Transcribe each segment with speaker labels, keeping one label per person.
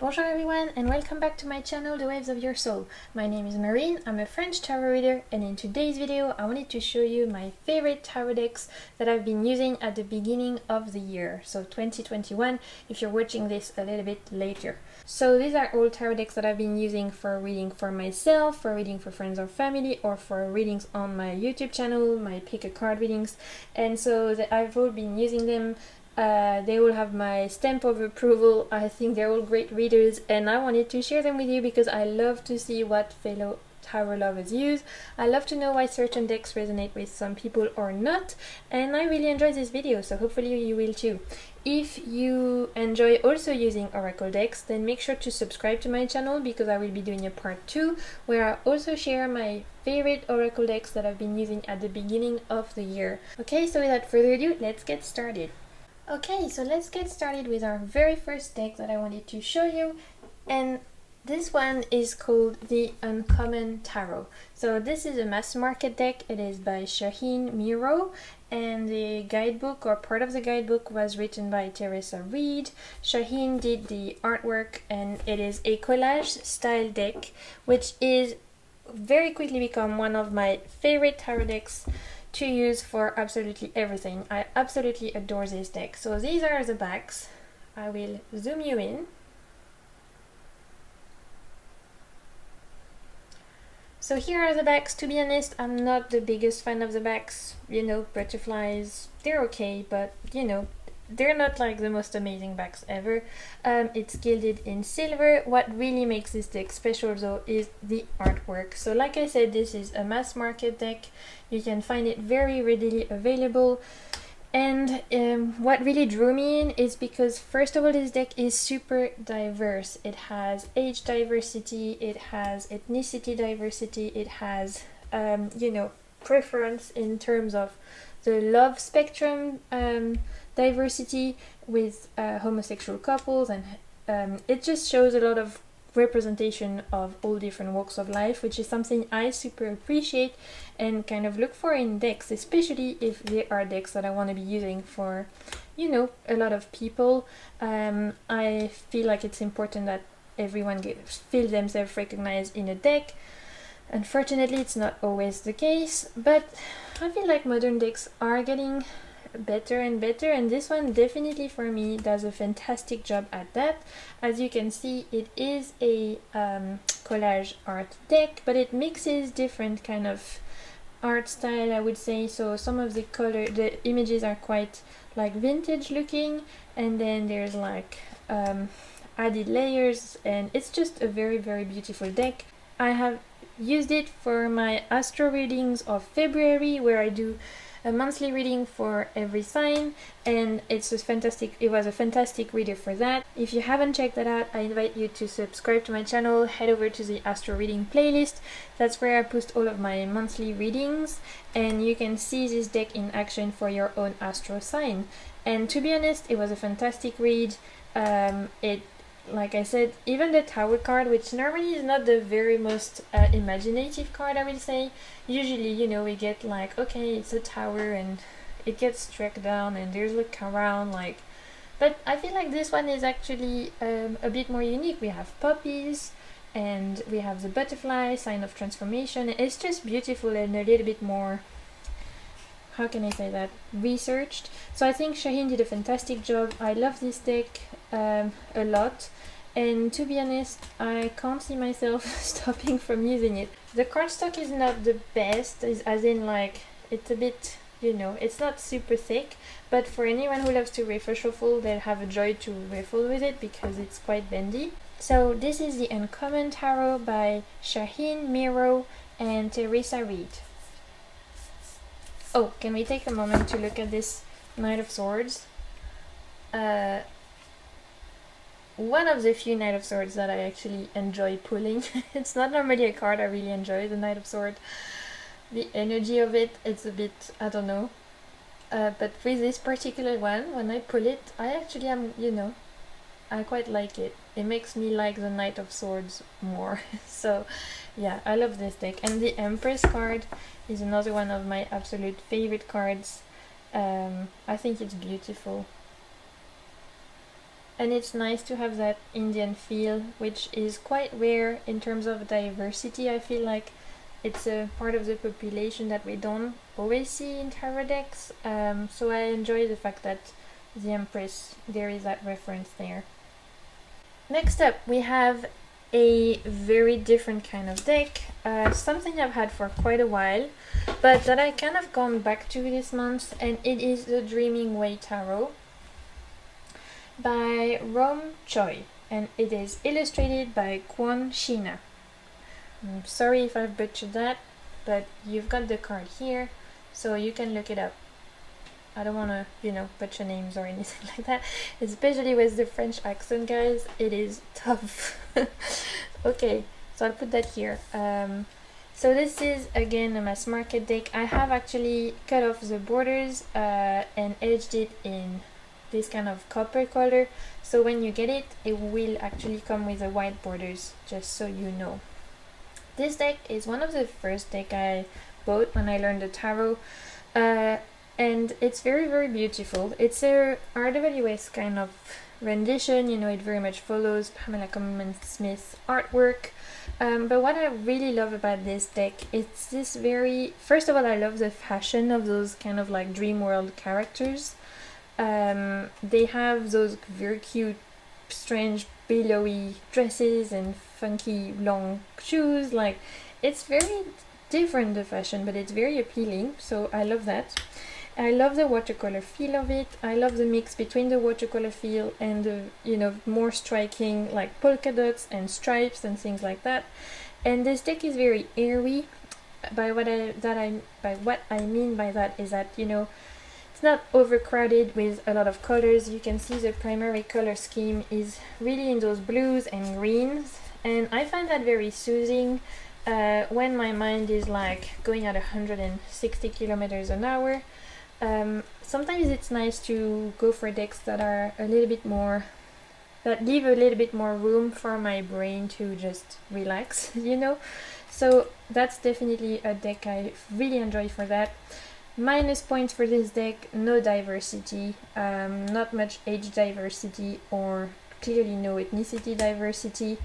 Speaker 1: Bonjour everyone and welcome back to my channel The Waves of Your Soul. My name is Marine, I'm a French tarot reader, and in today's video I wanted to show you my favorite tarot decks that I've been using at the beginning of the year, so 2021 if you're watching this a little bit later. So these are all tarot decks that I've been using for reading for myself, for reading for friends or family, or for readings on my YouTube channel, my pick a card readings, and so I've all been using them. They all have my stamp of approval. I think they're all great readers and I wanted to share them with you because I love to see what fellow tarot lovers use. I love to know why certain decks resonate with some people or not, and I really enjoy this video, so hopefully you will too. If you enjoy also using oracle decks, then make sure to subscribe to my channel because I will be doing a part 2 where I also share my favorite oracle decks that I've been using at the beginning of the year. Okay, so without further ado, let's get started. Okay, so let's get started with our very first deck that I wanted to show you, and this one is called the Uncommon Tarot. So this is a mass market deck. It is by Shaheen Miro, and the guidebook or part of the guidebook was written by Teresa Reed. Shaheen did the artwork and it is a collage style deck, which is very quickly become one of my favorite tarot decks to use for absolutely everything. I absolutely adore this deck. So these are the backs. I will zoom you in. So here are the backs. To be honest, I'm not the biggest fan of the backs. You know, butterflies, they're okay, but you know, they're not like the most amazing backs ever. It's gilded in silver. What really makes this deck special though is the artwork. So like I said, this is a mass market deck. You can find it very readily available. And what really drew me in is because first of all, this deck is super diverse. It has age diversity, it has ethnicity diversity, it has you know, preference in terms of the love spectrum diversity with homosexual couples, and it just shows a lot of representation of all different walks of life, which is something I super appreciate and kind of look for in decks, especially if they are decks that I want to be using for, you know, a lot of people. I feel like it's important that everyone feel themselves recognized in a deck. Unfortunately, it's not always the case, but I feel like modern decks are getting better and better, and this one definitely for me does a fantastic job at that. As you can see, it is a collage art deck, but it mixes different kind of art style, I would say. So some of the images are quite like vintage looking, and then there's like added layers, and it's just a very, very beautiful deck. I have used it for my astro readings of February, where I do a monthly reading for every sign, and it was a fantastic reader for that. If you haven't checked that out, I invite you to subscribe to my channel, head over to the astro reading playlist. That's where I post all of my monthly readings, and you can see this deck in action for your own astro sign. And to be honest, it was a fantastic read. Like I said, even the Tower card, which normally is not the very most imaginative card, I will say. Usually, you know, we get like, okay, it's a tower and it gets struck down and there's a crown, like. But I feel like this one is actually a bit more unique. We have poppies and we have the butterfly, sign of transformation. It's just beautiful and a little bit more, how can I say that, researched. So I think Shaheen did a fantastic job. I love this deck a lot, and to be honest, I can't see myself stopping from using it. The cardstock is not the best, as in like, it's a bit, you know, it's not super thick, but for anyone who loves to riffle shuffle, they'll have a joy to riffle with it because it's quite bendy. So this is the Uncommon Tarot by Shaheen Miro and Teresa Reed. Oh, can we take a moment to look at this Knight of Swords? One of the few Knight of Swords that I actually enjoy pulling. It's not normally a card I really enjoy, the Knight of Swords. The energy of it, it's a bit, I don't know. But with this particular one, when I pull it, I actually am, you know, I quite like it. It makes me like the Knight of Swords more. So yeah, I love this deck. And the Empress card is another one of my absolute favorite cards. I think it's beautiful. and it's nice to have that Indian feel, which is quite rare in terms of diversity. I feel like it's a part of the population that we don't always see in tarot decks, so I enjoy the fact that the Empress, there is that reference there. Next up, we have a very different kind of deck, something I've had for quite a while, but that I kind of gone back to this month, and it is the Dreaming Way Tarot by Rom Choi, and it is illustrated by Kwon Shina. I'm sorry if I've butchered that, but you've got the card here, so you can look it up. I don't want to, butcher names or anything like that, especially with the French accent, guys. It is tough. Okay, so I'll put that here. So this is, again, a mass market deck. I have actually cut off the borders and edged it in this kind of copper color. So when you get it, it will actually come with the white borders, just so you know. This deck is one of the first deck I bought when I learned the tarot. And it's very, very beautiful. It's a RWS kind of rendition, it very much follows Pamela Smith's artwork. But what I really love about this deck, it's this first of all, I love the fashion of those kind of like dream world characters. They have those very cute, strange, billowy dresses and funky long shoes. Like, it's very different, the fashion, but it's very appealing, so I love that. I love the watercolor feel of it. I love the mix between the watercolor feel and the, more striking like polka dots and stripes and things like that. And this deck is very airy. By what I mean by that is that, it's not overcrowded with a lot of colors. You can see the primary color scheme is really in those blues and greens, and I find that very soothing when my mind is like going at 160 kilometers an hour. Sometimes it's nice to go for decks that are a little bit more, that leave a little bit more room for my brain to just relax, So that's definitely a deck I really enjoy for that. Minus points for this deck: no diversity, not much age diversity, or clearly no ethnicity diversity.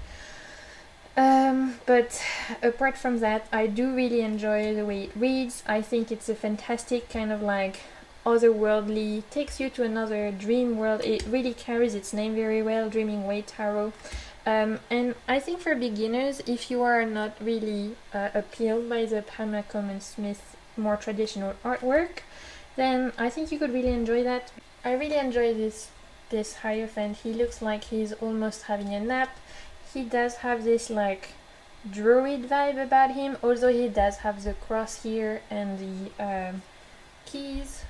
Speaker 1: But apart from that, I do really enjoy the way it reads. I think it's a fantastic kind of like otherworldly, takes you to another dream world. It really carries its name very well, Dreaming Way Tarot. And I think for beginners, if you are not really appealed by the Pamela Smith more traditional artwork, then I think you could really enjoy that. I really enjoy this Hierophant. He looks like he's almost having a nap. He does have this like druid vibe about him, although he does have the cross here and the keys.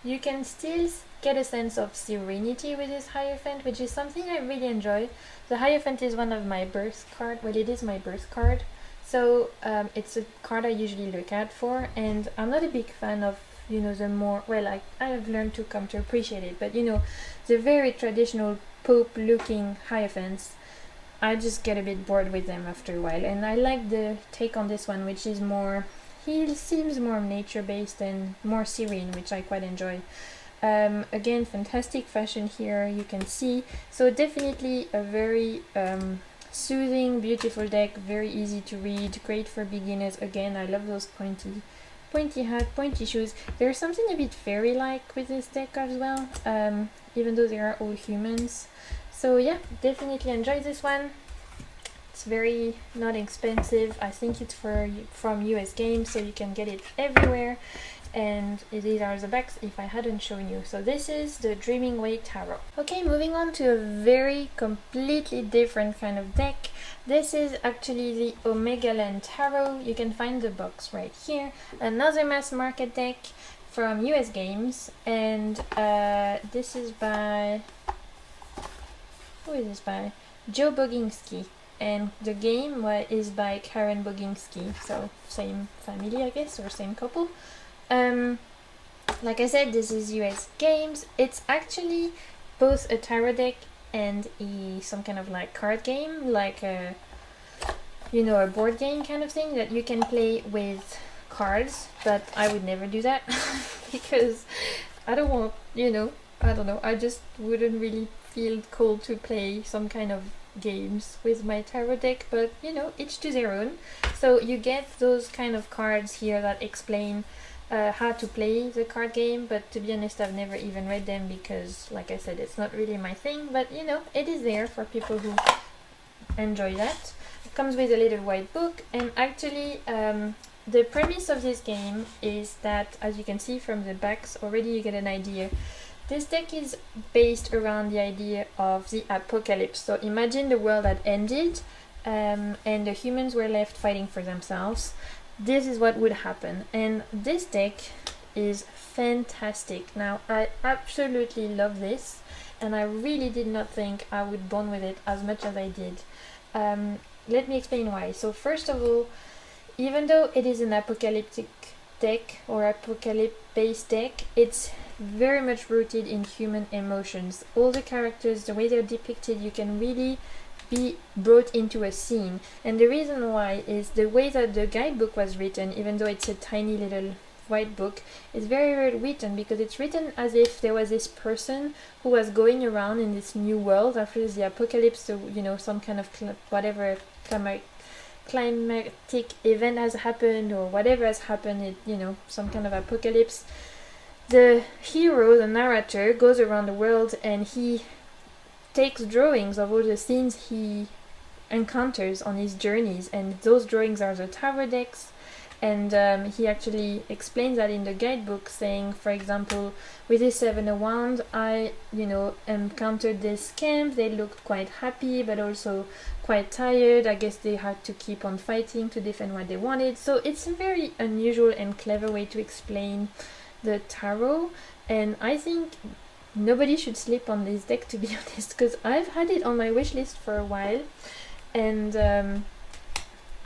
Speaker 1: You can still get a sense of serenity with this Hierophant, which is something I really enjoy. The Hierophant is one of my birth card. Well, it is my birth card, so it's a card I usually look out for, and I'm not a big fan of the more, well, I've learned to come to appreciate it, but the very traditional Pope looking Hierophants, I just get a bit bored with them after a while, and I like the take on this one, which is more, he seems more nature-based and more serene, which I quite enjoy. Again, fantastic fashion here, you can see. So definitely a very soothing, beautiful deck, very easy to read, great for beginners. Again, I love those pointy hat, pointy shoes. There's something a bit fairy-like with this deck as well, even though they are all humans. So yeah, definitely enjoy this one. It's very not expensive. I think it's from US Games, so you can get it everywhere. And these are the backs if I hadn't shown you. So this is the Dreaming Way Tarot. Okay, moving on to a very completely different kind of deck. This is actually the Omega Land Tarot. You can find the box right here. Another mass market deck from US Games, and this is by, who is this by? Joe Boginski, and the game is by Karen Boginski, so same family I guess, or same couple. Like I said, this is US Games. It's actually both a tarot deck and some kind of like card game, like a a board game kind of thing that you can play with cards, but I would never do that because I don't want, I don't know, I just wouldn't really feel cool to play some kind of games with my tarot deck, but you know, each to their own. So you get those kind of cards here that explain how to play the card game, but to be honest, I've never even read them because, like I said, it's not really my thing, but you know, it is there for people who enjoy that. It comes with a little white book, and actually the premise of this game is that, as you can see from the backs already, you get an idea. This deck is based around the idea of the apocalypse. So imagine the world had ended and the humans were left fighting for themselves. This is what would happen, and this deck is fantastic. Now, I absolutely love this, and I really did not think I would bond with it as much as I did. Let me explain why. So first of all, even though it is an apocalyptic deck or apocalypse-based deck, it's very much rooted in human emotions. All the characters, the way they're depicted, you can really be brought into a scene. And the reason why is the way that the guidebook was written, even though it's a tiny little white book, is very well written, because it's written as if there was this person who was going around in this new world after the apocalypse. So, you know, some kind of whatever climatic event has happened, or whatever has happened, it, you know, some kind of apocalypse. The hero, the narrator, goes around the world and he takes drawings of all the scenes he encounters on his journeys, and those drawings are the tarot decks. And he actually explains that in the guidebook, saying, for example, with this Seven of Wands, I, you know, encountered this camp. They looked quite happy, but also quite tired. I guess they had to keep on fighting to defend what they wanted. So it's a very unusual and clever way to explain the tarot, and I think nobody should sleep on this deck, to be honest, because I've had it on my wish list for a while, and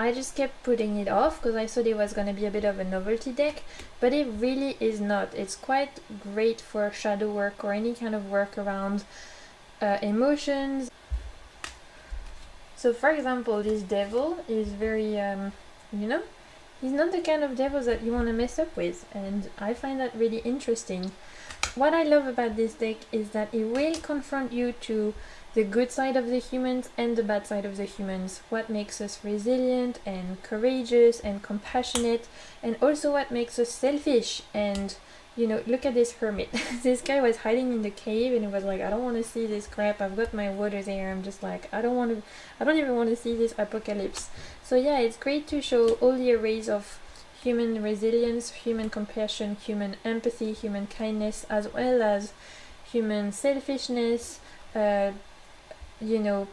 Speaker 1: I just kept putting it off because I thought it was going to be a bit of a novelty deck, but it really is not. It's quite great for shadow work or any kind of work around emotions. So for example, this devil is very, you know, he's not the kind of devil that you want to mess up with, and I find that really interesting. What I love about this deck is that it will confront you to the good side of the humans and the bad side of the humans. What makes us resilient and courageous and compassionate, and also what makes us selfish. And, you know, look at this hermit. This guy was hiding in the cave and he was like, I don't want to see this crap. I've got my water there. I'm just like, I don't even want to see this apocalypse. So yeah, it's great to show all the arrays of human resilience, human compassion, human empathy, human kindness, as well as human selfishness, you know,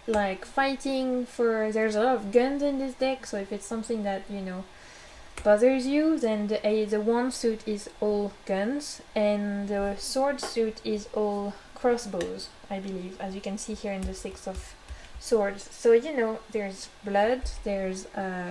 Speaker 1: like fighting for, there's a lot of guns in this deck, so if it's something that, you know, bothers you, then the wand suit is all guns, and the sword suit is all crossbows, I believe, as you can see here in the Six of Swords. So, you know, there's blood, there's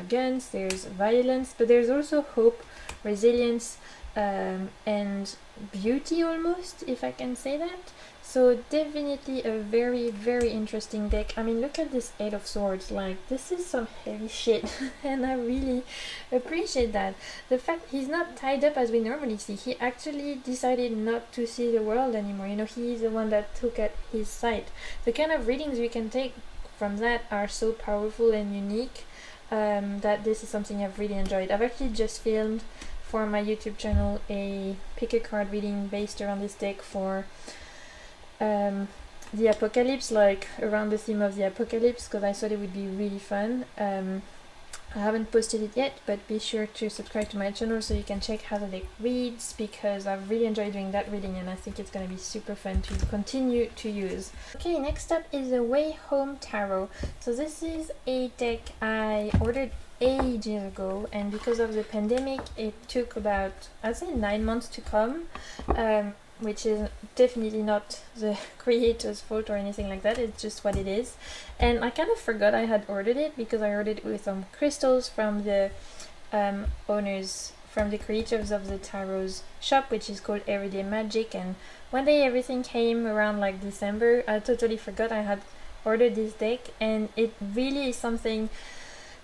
Speaker 1: guns, there's violence, but there's also hope, resilience, and beauty, almost, if I can say that. So definitely a very, very interesting deck. I mean, look at this Eight of Swords. Like, this is some heavy shit, and I really appreciate that. The fact he's not tied up as we normally see. He actually decided not to see the world anymore. You know, he's the one that took at his side. The kind of readings we can take from that are so powerful and unique, that this is something I've really enjoyed. I've actually just filmed for my YouTube channel a pick a card reading based around this deck for the apocalypse, like around the theme of the apocalypse, because I thought it would be really fun. I haven't posted it yet, but be sure to subscribe to my channel so you can check how the deck reads, because I've really enjoyed doing that reading and I think it's going to be super fun to continue to use. Okay, next up is the Way Home Tarot. So this is a deck I ordered ages ago, and because of the pandemic it took about, I'd say, 9 months to come, which is definitely not the creator's fault or anything like that. It's just what it is. And I kind of forgot I had ordered it because I ordered it with some crystals from the owners, from the creators of the tarot's shop, which is called Everyday Magic. And one day everything came around like December. I totally forgot I had ordered this deck, and it really is something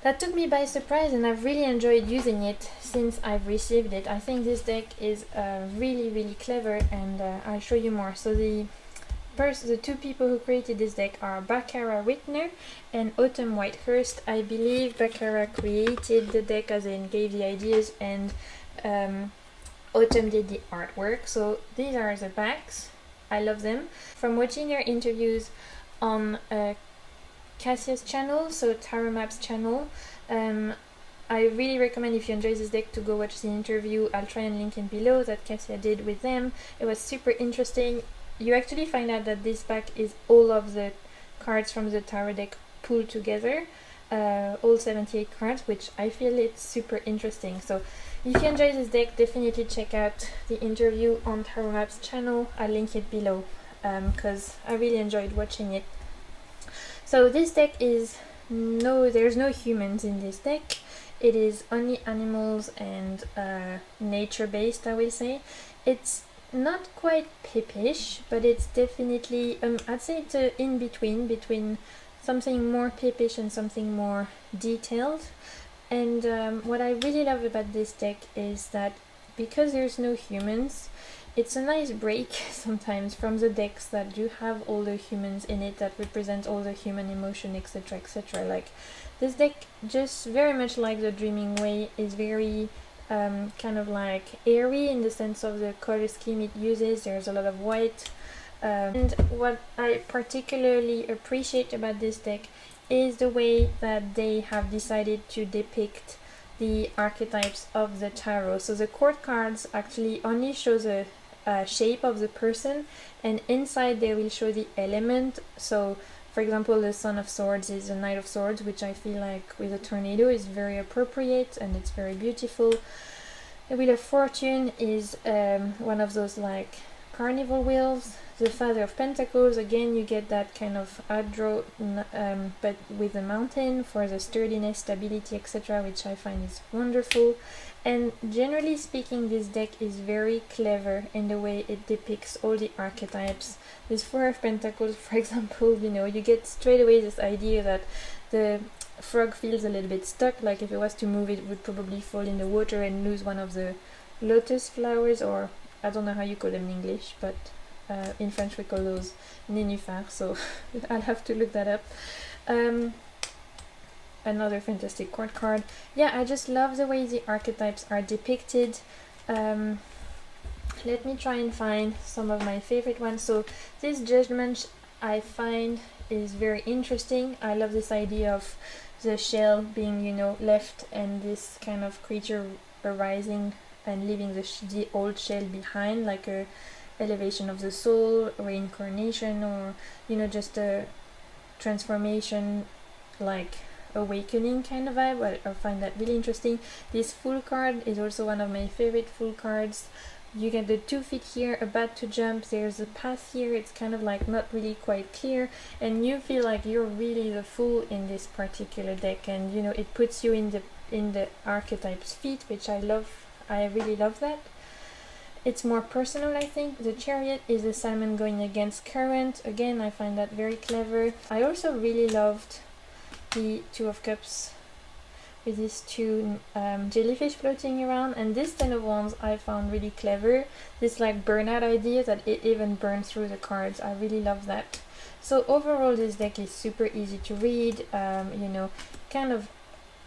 Speaker 1: that took me by surprise, and I've really enjoyed using it since I've received it. I think this deck is really, really clever, and I'll show you more. So the First, the two people who created this deck are Barbara Whitner and Autumn Whitehurst. I believe Barbara created the deck, as in gave the ideas, and Autumn did the artwork. So these are the backs. I love them. From watching their interviews on Cassia's channel, so Tarot Maps channel, I really recommend, if you enjoy this deck, to go watch the interview. I'll try and link in below that Cassia did with them. It was super interesting. You actually find out that this pack is all of the cards from the tarot deck pulled together, all 78 cards, which I feel it's super interesting. So if you enjoy this deck, definitely check out the interview on Tarot Maps channel. I'll link it below because I really enjoyed watching it. So this deck is there's no humans in this deck. It is only animals and nature based, I will say. It's not quite pippish, but it's definitely, I'd say it's in between something more pippish and something more detailed. And what I really love about this deck is that because there's no humans, it's a nice break sometimes from the decks that do have all the humans in it, that represent all the human emotion, etc, etc. Like this deck, just very much like the Dreaming Way, is very kind of like airy in the sense of the color scheme it uses. There's a lot of white, and what I particularly appreciate about this deck is the way that they have decided to depict the archetypes of the tarot. So the court cards actually only show the shape of the person, and inside they will show the element. So for example, the Son of Swords is a Knight of Swords, which I feel like with a tornado is very appropriate and it's very beautiful. The Wheel of Fortune is one of those like carnival wheels. The Father of Pentacles, again you get that kind of outdraw, but with a mountain for the sturdiness, stability, etc, which I find is wonderful. And generally speaking, this deck is very clever in the way it depicts all the archetypes. This Four of Pentacles, for example, you know, you get straight away this idea that the frog feels a little bit stuck, like if it was to move it would probably fall in the water and lose one of the lotus flowers, or I don't know how you call them in English, but in French we call those nénuphars, so I'll have to look that up. Another fantastic court card. Yeah, I just love the way the archetypes are depicted. Let me try and find some of my favorite ones. So this Judgment I find is very interesting. I love this idea of the shell being, you know, left, and this kind of creature arising and leaving the old shell behind, like a elevation of the soul, reincarnation, or, you know, just a transformation, like awakening kind of vibe. I find that really interesting. This Fool card is also one of my favorite Fool cards. You get the 2 feet here, about to jump, there's a path here, it's kind of like not really quite clear, and you feel like you're really the fool in this particular deck, and you know, it puts you in the archetype's feet, which I love. I really love that. It's more personal, I think. The Chariot is a salmon going against current. Again, I find that very clever. I also really loved the Two of Cups with these two jellyfish floating around, and this Ten of Wands I found really clever. This like burnout idea that it even burns through the cards. I really love that. So overall, this deck is super easy to read, you know, kind of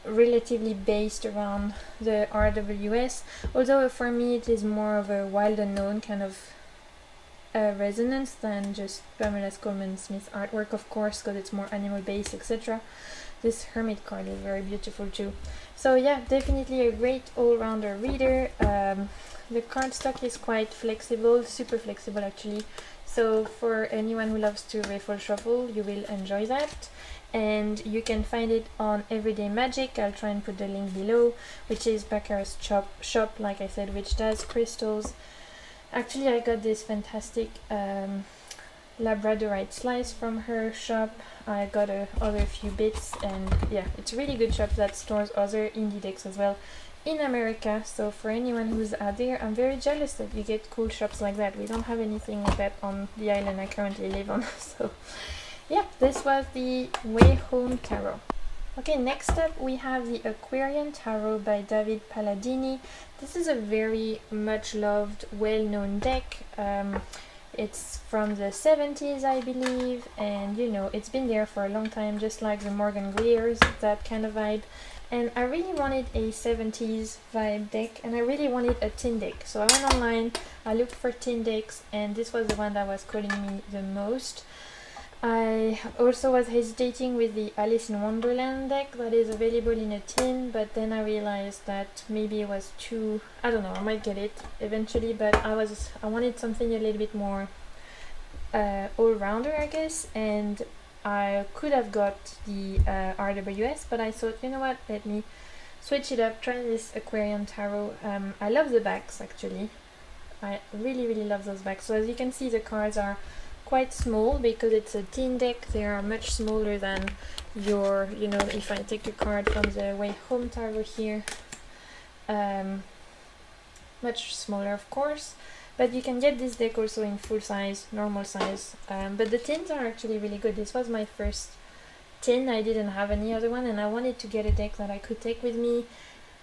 Speaker 1: relatively based around the RWS, although for me it is more of a Wild Unknown kind of resonance than just Pamela Coleman Smith's artwork, of course, because it's more animal based, etc. This Hermit card is very beautiful too. So yeah, definitely a great all-rounder reader. The cardstock is quite flexible, super flexible actually, so for anyone who loves to raffle shuffle, you will enjoy that. And you can find it on Everyday Magic. I'll try and put the link below, which is Baccarat's shop, like I said, which does crystals. Actually, I got this fantastic Labradorite slice from her shop. I got other few bits, and yeah, it's a really good shop that stores other indie decks as well in America. So for anyone who's out there, I'm very jealous that you get cool shops like that. We don't have anything like that on the island I currently live on. So yeah, this was the Way Home Tarot. Okay, next up we have the Aquarium Tarot by David Palladini. This is a very much loved, well-known deck. It's from the 70s, I believe, and you know, it's been there for a long time, just like the Morgan Greers, that kind of vibe. And I really wanted a 70s vibe deck, and I really wanted a tin deck. So I went online, I looked for tin decks, and this was the one that was calling me the most. I also was hesitating with the Alice in Wonderland deck that is available in a tin, but then I realized that maybe it was too, I don't know, I might get it eventually, but I wanted something a little bit more all-rounder, I guess, and I could have got the RWS, but I thought, you know what, let me switch it up, try this Aquarium Tarot. I love the backs, actually. I really love those backs. So as you can see, the cards are quite small because it's a tin deck. They are much smaller than your, you know, if I take a card from the Way Home Tarot here, much smaller of course, but you can get this deck also in full size, normal size, but the tins are actually really good. This was my first tin, I didn't have any other one, and I wanted to get a deck that I could take with me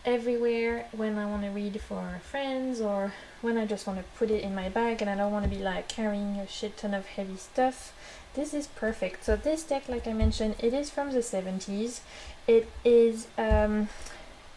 Speaker 1: everywhere when I want to read for friends, or when I just want to put it in my bag and I don't want to be like carrying a shit ton of heavy stuff. This is perfect. So this deck, like I mentioned, it is from the 70s. It is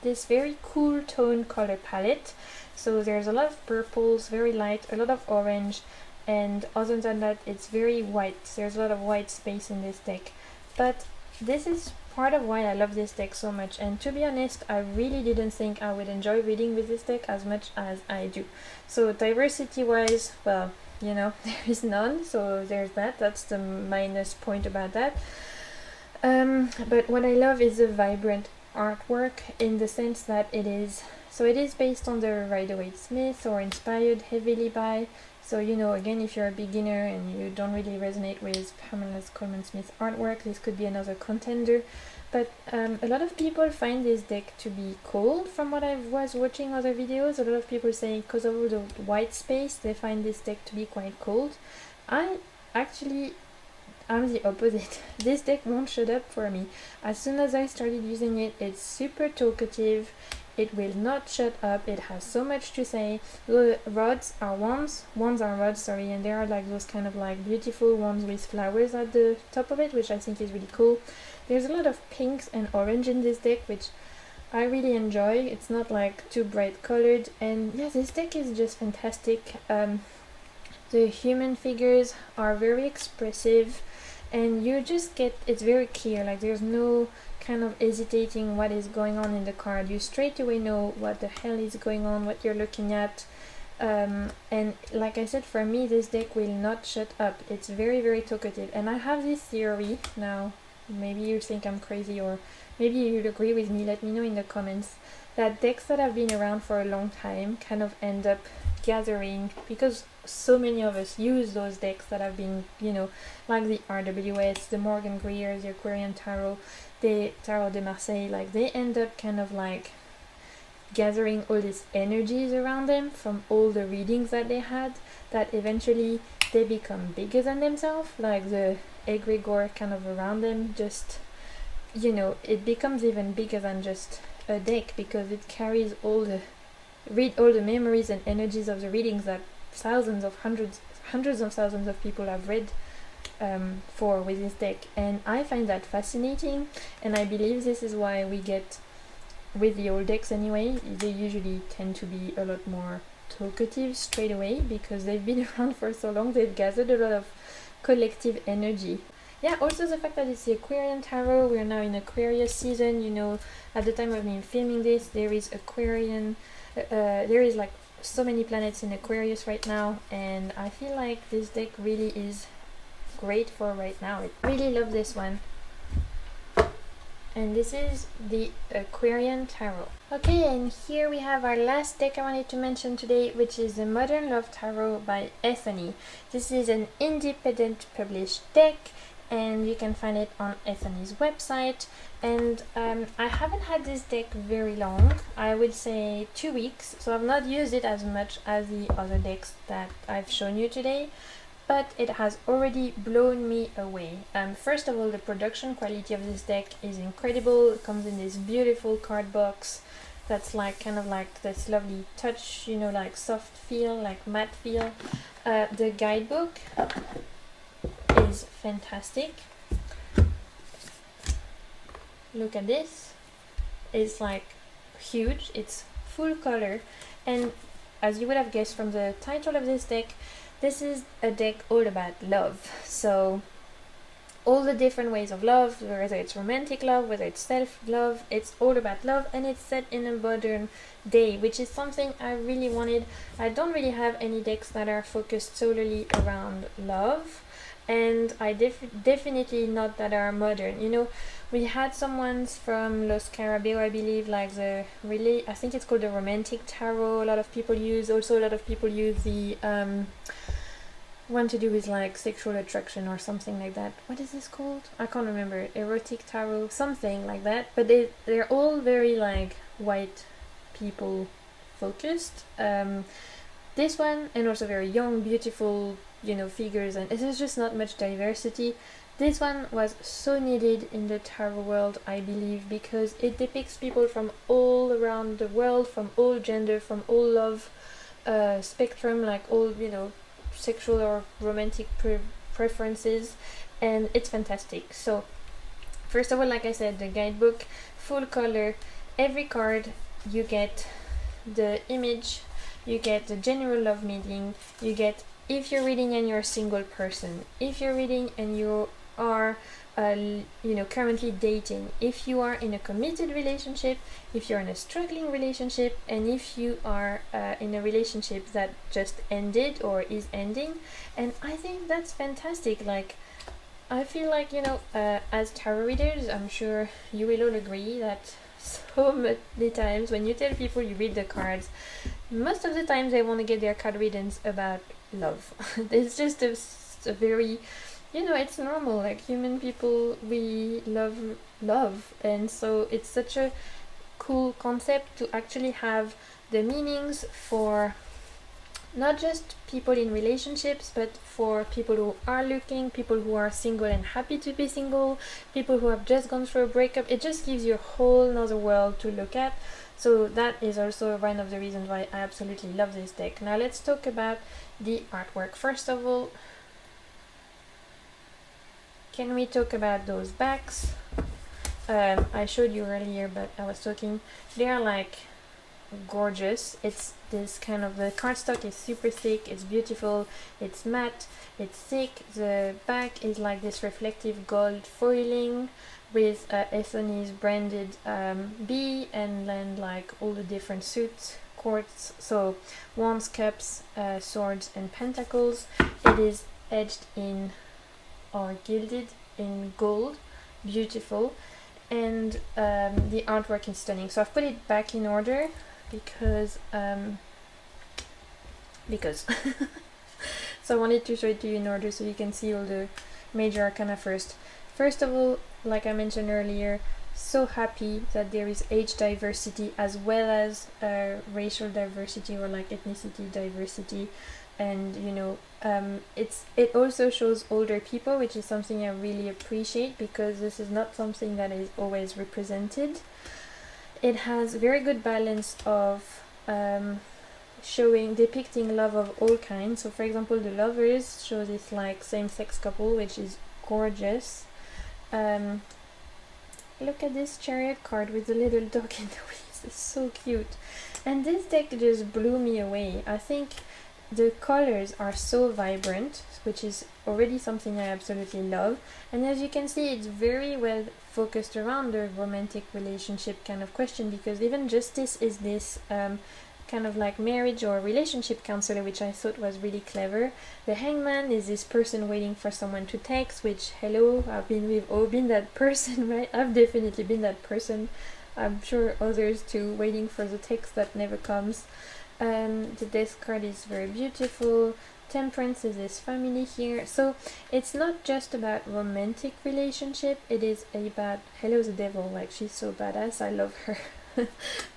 Speaker 1: this very cool tone color palette. So there's a lot of purples, very light, a lot of orange, and other than that it's very white. There's a lot of white space in this deck. But this is part of why I love this deck so much, and to be honest, I really didn't think I would enjoy reading with this deck as much as I do. So diversity wise, well, you know, there is none, so there's that. That's the minus point about that. But what I love is the vibrant artwork, in the sense that it is based on the Rider-Waite-Smith, or inspired heavily by. So, you know, again, if you're a beginner and you don't really resonate with Pamela Coleman Smith's artwork, this could be another contender. But a lot of people find this deck to be cold. From what I was watching other videos, a lot of people say because of all the white space, they find this deck to be quite cold. I'm the opposite. This deck won't shut up for me. As soon as I started using it, it's super talkative. It will not shut up. It has so much to say. The rods are wands are rods, sorry, and they are like those kind of like beautiful wands with flowers at the top of it, which I think is really cool. There's a lot of pinks and orange in this deck, which I really enjoy. It's not like too bright colored, and yeah, this deck is just fantastic. The human figures are very expressive, and you just get, it's very clear, like there's no kind of hesitating what is going on in the card. You straight away know what the hell is going on, what you're looking at. And like I said, for me, this deck will not shut up. It's very talkative, and I have this theory now. Maybe you think I'm crazy, or maybe you'd agree with me, let me know in the comments, that decks that have been around for a long time kind of end up gathering, because so many of us use those decks that have been, you know, like the RWS, the Morgan Greer, the Aquarium Tarot, the Tarot de Marseille, like they end up kind of like gathering all these energies around them from all the readings that they had, that eventually they become bigger than themselves, like the egregore kind of around them, just, you know, it becomes even bigger than just a deck, because it carries all the memories and energies of the readings that hundreds of thousands of people have read with this deck. And I find that fascinating, and I believe this is why we get, with the old decks anyway, they usually tend to be a lot more talkative straight away, because they've been around for so long, they've gathered a lot of collective energy. Yeah, also the fact that it's the Aquarium Tarot, we're now in Aquarius season, you know, at the time of me filming this, there is Aquarian, there is like so many planets in Aquarius right now, and I feel like this deck really is great for right now. I really love this one. And this is the Aquarium Tarot. Okay, and here we have our last deck I wanted to mention today, which is the Modern Love Tarot by Ethony. This is an independent published deck, and you can find it on Ethony's website. And I haven't had this deck very long, I would say 2 weeks, so I've not used it as much as the other decks that I've shown you today, but it has already blown me away. First of all, the production quality of this deck is incredible. It comes in this beautiful card box. that's like kind of like this lovely touch, you know, like soft feel, like matte feel. The guidebook is fantastic. Look at this. It's like huge, it's full color, and as you would have guessed from the title of this deck, this is a deck all about love. So all the different ways of love, whether it's romantic love, whether it's self-love, it's all about love, and it's set in a modern day, which is something I really wanted. I don't really have any decks that are focused solely around love, and I definitely not that are modern. You know, we had some ones from Los Carabeo, I believe, like the really, I think it's called the Romantic Tarot. A lot of people use. Also, a lot of people use the one to do with like sexual attraction or something like that. What is this called? I can't remember. Erotic tarot, something like that. But they're all very like white people focused. This one, and also very young, beautiful, you know, figures, and there's just not much diversity. This one was so needed in the tarot world, I believe, because it depicts people from all around the world, from all gender, from all love spectrum, like all, you know, sexual or romantic preferences, and it's fantastic. So first of all, like I said, the guidebook, full color, every card you get the image, you get the general love meaning, you get if you're reading and you're a single person, if you're reading and you are you know, currently dating, if you are in a committed relationship, if you're in a struggling relationship, and if you are in a relationship that just ended or is ending. And I think that's fantastic. Like, I feel like, you know, as tarot readers, I'm sure you will all agree that so many times when you tell people you read the cards, most of the time they want to get their card readings about love. It's just a very, you know, it's normal, like human people, we love, and so it's such a cool concept to actually have the meanings for not just people in relationships, but for people who are looking, people who are single and happy to be single, people who have just gone through a breakup. It just gives you a whole nother world to look at. So that is also one of the reasons why I absolutely love this deck. Now let's talk about the artwork. First of all, can we talk about those backs? I showed you earlier, but I was talking. They are like gorgeous. It's this kind of, the cardstock is super thick, it's beautiful, it's matte, it's thick. The back is like this reflective gold foiling with Ethony's branded bee, and then like all the different suits, quartz, so wands, cups, swords, and pentacles. It is edged in or gilded in gold, beautiful, and the artwork is stunning. So I've put it back in order because so I wanted to show it to you in order so you can see all the major arcana first. First of all, like I mentioned earlier, so happy that there is age diversity as well as racial diversity or like ethnicity diversity. And you know, it also shows older people, which is something I really appreciate because this is not something that is always represented. It has very good balance of depicting love of all kinds. So for example, the lovers show this like same-sex couple, which is gorgeous. Look at this chariot card with the little dog in the wheels. It's so cute. And this deck just blew me away. I think the colors are so vibrant, which is already something I absolutely love. And as you can see, it's very well focused around the romantic relationship kind of question, because even Justice is this kind of like marriage or relationship counselor, which I thought was really clever. The Hangman is this person waiting for someone to text, which, hello, we've all been that person, right? I've definitely been that person. I'm sure others too, waiting for the text that never comes. The Death card is very beautiful. Temperance is this family here. So it's not just about romantic relationship, it is about, hello the devil, like she's so badass, I love her.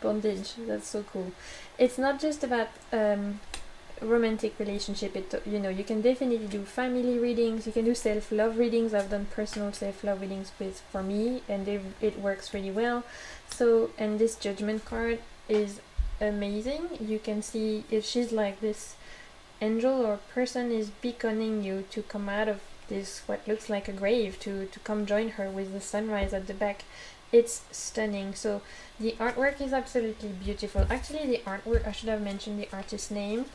Speaker 1: Bondage, that's so cool. It's not just about romantic relationship. You know, you can definitely do family readings, you can do self-love readings. I've done personal self-love readings for me, and it works really well. So, and this Judgment card, is amazing. You can see if she's like this angel or person is beckoning you to come out of this what looks like a grave, to come join her with the sunrise at the back. It's stunning. So the artwork is absolutely beautiful. Actually, the artwork, I should have mentioned the artist's name.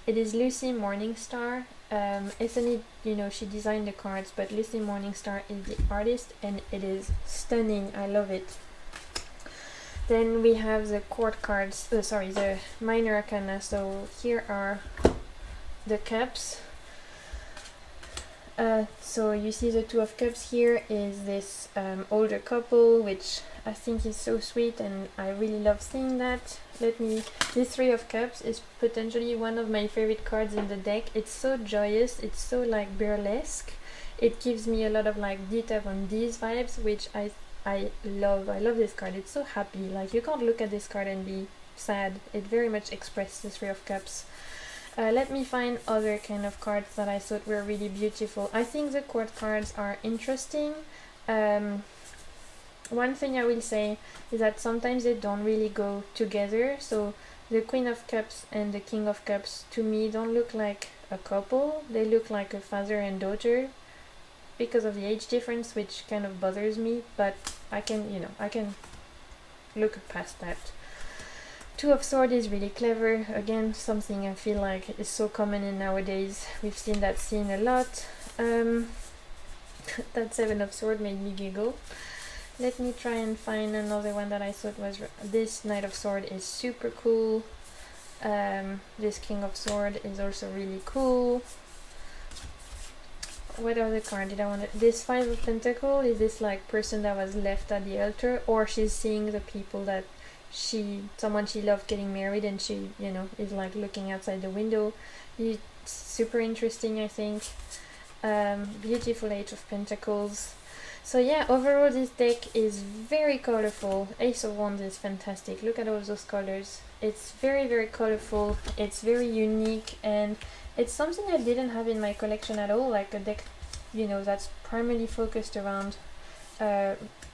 Speaker 1: It is Lucy Morningstar. Ethany, you know, she designed the cards, but Lucy Morningstar is the artist, and it is stunning. I love it. Then we have the court cards, the minor arcana. So here are the cups. So you see the Two of Cups here is this older couple, which I think is so sweet, and I really love seeing that. This Three of Cups is potentially one of my favorite cards in the deck. It's so joyous, it's so like burlesque. It gives me a lot of like detail on these vibes, which I love. I love this card. It's so happy. Like you can't look at this card and be sad. It very much expresses the Three of Cups. Let me find other kind of cards that I thought were really beautiful. I think the court cards are interesting. One thing I will say is that sometimes they don't really go together. So the Queen of Cups and the King of Cups to me don't look like a couple. They look like a father and daughter because of the age difference, which kind of bothers me, but I can look past that. Two of Swords is really clever. Again, something I feel like is so common in nowadays. We've seen that scene a lot. That Seven of Swords made me giggle. Let me try and find another one that I thought was... This Knight of Swords is super cool. This King of Swords is also really cool. What other card did I want to... This Five of Pentacles is this like person that was left at the altar, or she's seeing the people that someone she loved getting married, and she, you know, is like looking outside the window. It's super interesting, I think. Beautiful Eight of Pentacles. So yeah, overall this deck is very colorful. Ace of Wands is fantastic. Look at all those colors. It's very, very colorful. It's very unique, and it's something I didn't have in my collection at all. Like a deck, you know, that's primarily focused around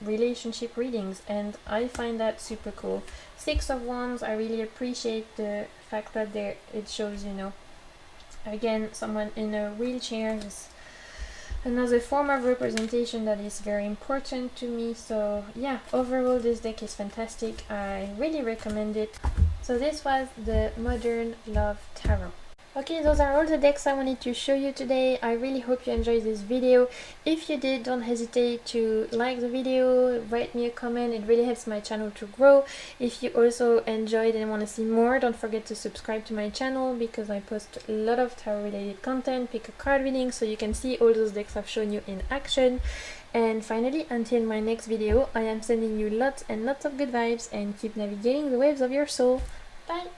Speaker 1: relationship readings, and I find that super cool. Six of Wands, I really appreciate the fact that it shows, you know, again, someone in a wheelchair is another form of representation that is very important to me. So yeah, overall this deck is fantastic. I really recommend it. So this was the Modern Love Tarot. Okay, those are all the decks I wanted to show you today. I really hope you enjoyed this video. If you did, don't hesitate to like the video, write me a comment. It really helps my channel to grow. If you also enjoyed and want to see more, don't forget to subscribe to my channel, because I post a lot of tarot related content, pick a card reading, so you can see all those decks I've shown you in action. And finally, until my next video, I am sending you lots and lots of good vibes, and keep navigating the waves of your soul. Bye!